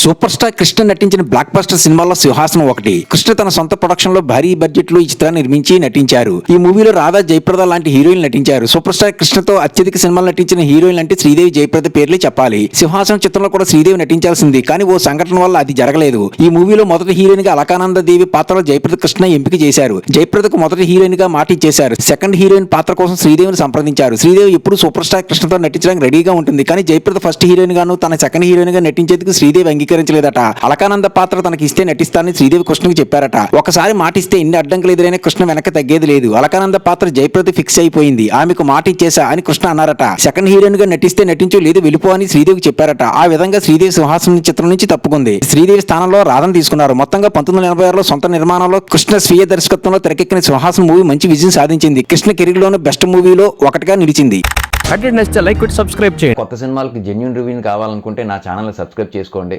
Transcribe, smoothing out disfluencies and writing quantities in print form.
Super star Krishna నటించిన block buster సినిమాల్లో సింహాసనం ఒకటి. కృష్ణ తన సొంత ప్రొడక్షన్ లో భారీ బడ్జెట్ లో ఈ చిత్రాన్ని నిర్మించి నటించారు. ఈ మూవీలో రాధా, జయప్రద లాంటి హీరోయిన్లు నటించారు. సూపర్ స్టార్ కృష్ణతో అత్యధిక సినిమాలు నటించిన హీరోయిన్లు అంటే శ్రీదేవి, జయప్రద పేర్లే చెప్పాలి. సింహాసనం చిత్రంలో కూడా శ్రీదేవి నటించాల్సింది, కానీ ఓ సంఘటన వల్ల అది జరగలేదు. ఈ మూవీలో మొదటి హీరోయిన్ గా అలకానంద దేవి పాత్రలో జయప్రద కృష్ణ ఎంపిక చేశారు. జయప్రదకు మొదటి హీరోయిన్ గా మాట ఇచ్చేశారు. సెకండ్ హీరోయిన్ పాత్ర కోసం శ్రీదేవిని సంప్రదించారు. శ్రీదేవి ఎప్పుడు సూపర్ స్టార్ కృష్ణతో నటించడానికి రెడీగా ఉంటుంది, కానీ జయప్రద ఫస్ట్ హీరోయిన్ గాను తన సెకండ్ హీరోయిన్ గా నటించేందుకు శ్రీదేవి అంగీకరించలేదట. అలకానంద పాత్ర తనకి ఇస్తే నటిస్తానని శ్రీదేవి కృష్ణకి చెప్పారట. ఒకసారి మాట ఇస్తే ఎన్ని అడ్డంకులు ఎదురైనా కృష్ణ వెనక తగ్గేది లేదు. అలకానంద పాత్ర జయప్రద ఫిక్స్ అయిపోయింది. ఆమెకు మాట ఇచ్చేసా అని కృష్ణ అన్నారట. సెకండ్ హీరోయిన్ గా నటిస్తే నటించు, లేదు వెళ్ళిపో అని శ్రీదేవికి చెప్పారట. ఆ విధంగా శ్రీదేవి సింహాసనం చిత్రం నుంచి తప్పుకుంది. శ్రీదేవి స్థానంలో రాధను తీసుకున్నారు. మొత్తంగా 1986లో సొంత నిర్మాణంలో కృష్ణ స్వీయ దర్శకత్వంలో తెరకెక్కిన సింహాసనం మూవీ మంచి విజయం సాధించింది. కృష్ణ కెరీర్ లోని బెస్ట్ మూవీలో ఒకటిగా నిలిచింది. కంటెంట్ నచ్చితే లైక్ కొట్టి సబ్స్క్రైబ్ చేయండి. కొత్త సినిమాలకి జెన్యూన్ రివ్యూని కావాలనుకుంటే నా ఛానల్ని సబ్స్క్రైబ్ చేసుకోండి.